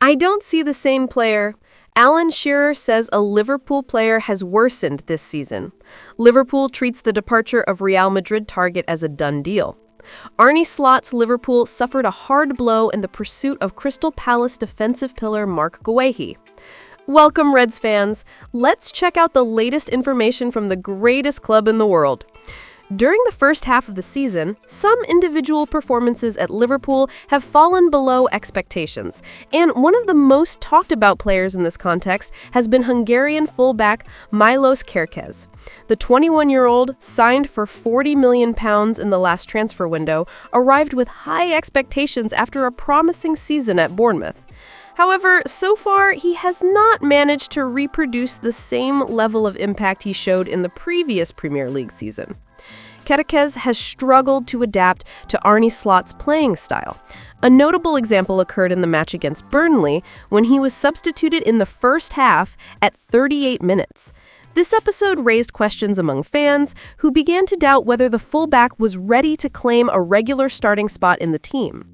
I don't see the same player. Alan Shearer says a Liverpool player has worsened this season. Liverpool treats the departure of Real Madrid target as a done deal. Arne Slot's Liverpool suffered a hard blow in the pursuit of Crystal Palace defensive pillar Mark Guehi. Welcome, Reds fans. Let's check out the latest information from the greatest club in the world. During the first half of the season, some individual performances at Liverpool have fallen below expectations, and one of the most talked about players in this context has been Hungarian fullback Milos Kerkez. The 21-year-old, signed for £40 million in the last transfer window, arrived with high expectations after a promising season at Bournemouth. However, so far, he has not managed to reproduce the same level of impact he showed in the previous Premier League season. Kerkez has struggled to adapt to Arne Slot's playing style. A notable example occurred in the match against Burnley when he was substituted in the first half at 38 minutes. This episode raised questions among fans who began to doubt whether the fullback was ready to claim a regular starting spot in the team.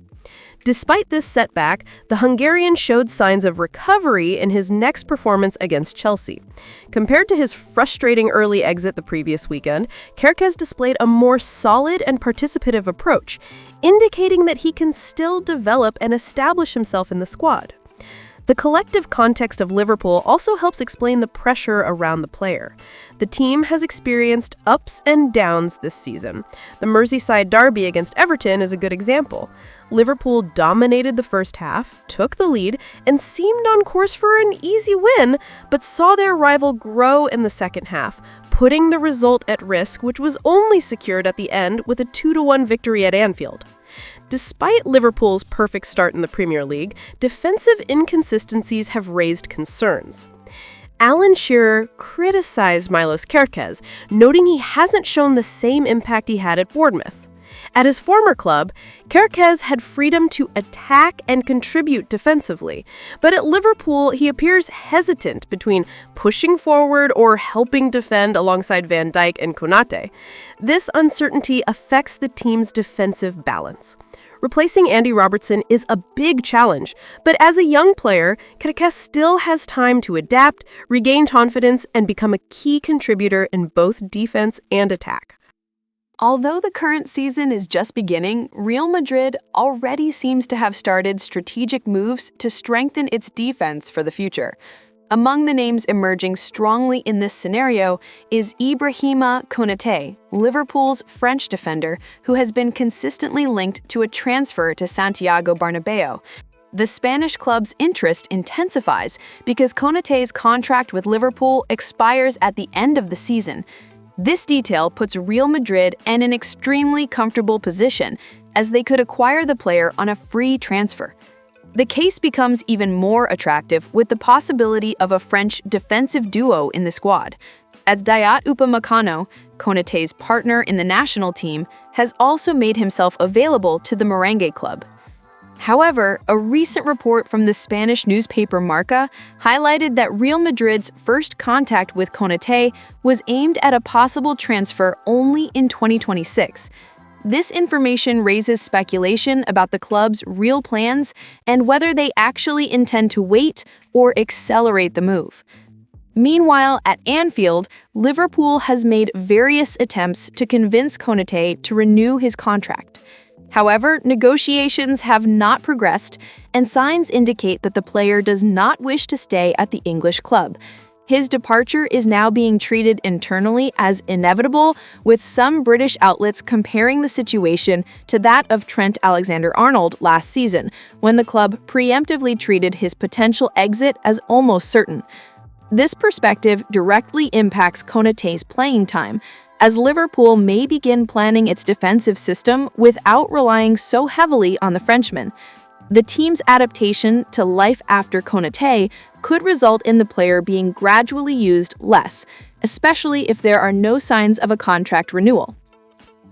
Despite this setback, the Hungarian showed signs of recovery in his next performance against Chelsea. Compared to his frustrating early exit the previous weekend, Kerkez displayed a more solid and participative approach, indicating that he can still develop and establish himself in the squad. The collective context of Liverpool also helps explain the pressure around the player. The team has experienced ups and downs this season. The Merseyside derby against Everton is a good example. Liverpool dominated the first half, took the lead, and seemed on course for an easy win, but saw their rival grow in the second half, putting the result at risk, which was only secured at the end with a 2-1 victory at Anfield. Despite Liverpool's perfect start in the Premier League, defensive inconsistencies have raised concerns. Alan Shearer criticized Milos Kerkez, noting he hasn't shown the same impact he had at Bournemouth. At his former club, Kerkez had freedom to attack and contribute defensively, but at Liverpool he appears hesitant between pushing forward or helping defend alongside Van Dijk and Konate. This uncertainty affects the team's defensive balance. Replacing Andy Robertson is a big challenge, but as a young player, Kerkez still has time to adapt, regain confidence, and become a key contributor in both defense and attack. Although the current season is just beginning, Real Madrid already seems to have started strategic moves to strengthen its defense for the future. Among the names emerging strongly in this scenario is Ibrahima Konate, Liverpool's French defender, who has been consistently linked to a transfer to Santiago Bernabeu. The Spanish club's interest intensifies because Konate's contract with Liverpool expires at the end of the season. This detail puts Real Madrid in an extremely comfortable position, as they could acquire the player on a free transfer. The case becomes even more attractive with the possibility of a French defensive duo in the squad, as Dayot Upamecano, Konate's partner in the national team, has also made himself available to the Merengue club. However, a recent report from the Spanish newspaper Marca highlighted that Real Madrid's first contact with Konate was aimed at a possible transfer only in 2026. This information raises speculation about the club's real plans and whether they actually intend to wait or accelerate the move. Meanwhile, at Anfield, Liverpool has made various attempts to convince Konate to renew his contract. However, negotiations have not progressed, and signs indicate that the player does not wish to stay at the English club. His departure is now being treated internally as inevitable, with some British outlets comparing the situation to that of Trent Alexander-Arnold last season, when the club preemptively treated his potential exit as almost certain. This perspective directly impacts Konate's playing time, as Liverpool may begin planning its defensive system without relying so heavily on the Frenchman. The team's adaptation to life after Konate could result in the player being gradually used less, especially if there are no signs of a contract renewal.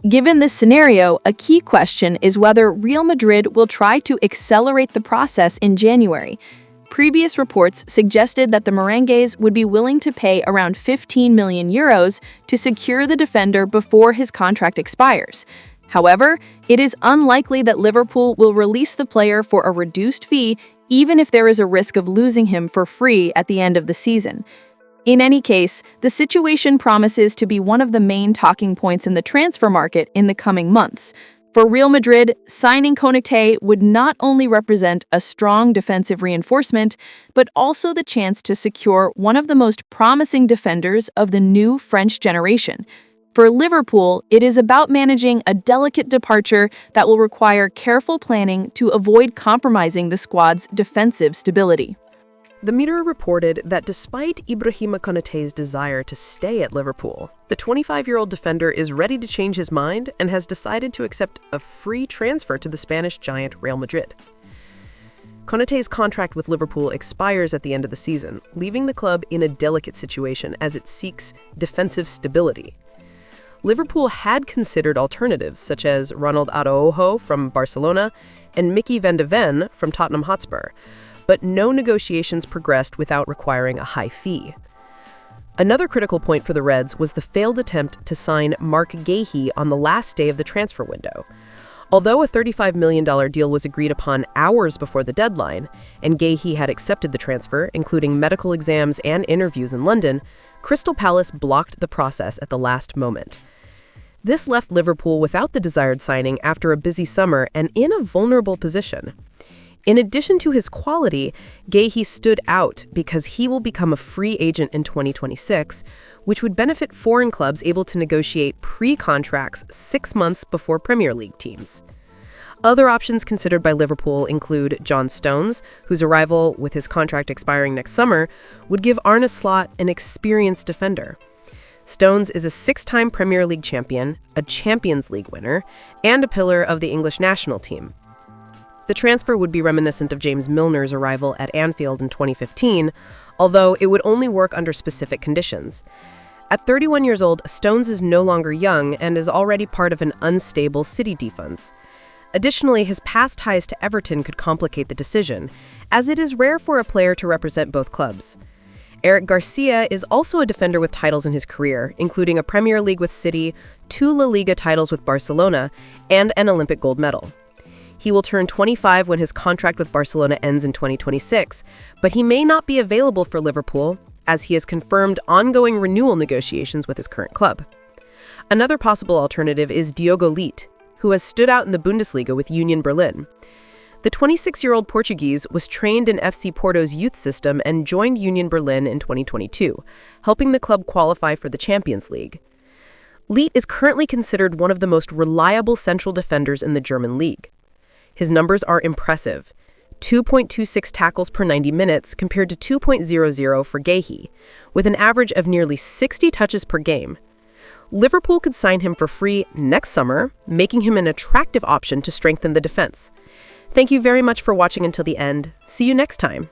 Given this scenario, a key question is whether Real Madrid will try to accelerate the process in January. Previous reports suggested that the Merengues would be willing to pay around €15 million to secure the defender before his contract expires. However, it is unlikely that Liverpool will release the player for a reduced fee even if there is a risk of losing him for free at the end of the season. In any case, the situation promises to be one of the main talking points in the transfer market in the coming months. For Real Madrid, signing Konate would not only represent a strong defensive reinforcement, but also the chance to secure one of the most promising defenders of the new French generation. For Liverpool, it is about managing a delicate departure that will require careful planning to avoid compromising the squad's defensive stability. The Mirror reported that despite Ibrahima Konate's desire to stay at Liverpool, the 25-year-old defender is ready to change his mind and has decided to accept a free transfer to the Spanish giant Real Madrid. Konate's contract with Liverpool expires at the end of the season, leaving the club in a delicate situation as it seeks defensive stability. Liverpool had considered alternatives such as Ronald Araujo from Barcelona and Mickey van de Ven from Tottenham Hotspur, but no negotiations progressed without requiring a high fee. Another critical point for the Reds was the failed attempt to sign Marc Guéhi on the last day of the transfer window. Although a $35 million deal was agreed upon hours before the deadline, and Guéhi had accepted the transfer, including medical exams and interviews in London, Crystal Palace blocked the process at the last moment. This left Liverpool without the desired signing after a busy summer and in a vulnerable position. In addition to his quality, Guéhi stood out because he will become a free agent in 2026, which would benefit foreign clubs able to negotiate pre-contracts 6 months before Premier League teams. Other options considered by Liverpool include John Stones, whose arrival, with his contract expiring next summer, would give Arne Slot an experienced defender. Stones is a 6-time Premier League champion, a Champions League winner, and a pillar of the English national team. The transfer would be reminiscent of James Milner's arrival at Anfield in 2015, although it would only work under specific conditions. At 31 years old, Stones is no longer young and is already part of an unstable City defense. Additionally, his past ties to Everton could complicate the decision, as it is rare for a player to represent both clubs. Eric Garcia is also a defender with titles in his career, including a Premier League with City, 2 La Liga titles with Barcelona, and an Olympic gold medal. He will turn 25 when his contract with Barcelona ends in 2026, but he may not be available for Liverpool, as he has confirmed ongoing renewal negotiations with his current club. Another possible alternative is Diogo Leite, who has stood out in the Bundesliga with Union Berlin. The 26-year-old Portuguese was trained in FC Porto's youth system and joined Union Berlin in 2022, helping the club qualify for the Champions League. Leite is currently considered one of the most reliable central defenders in the German league. His numbers are impressive: 2.26 tackles per 90 minutes compared to 2.00 for Guéhi, with an average of nearly 60 touches per game. Liverpool could sign him for free next summer, making him an attractive option to strengthen the defense. Thank you very much for watching until the end. See you next time.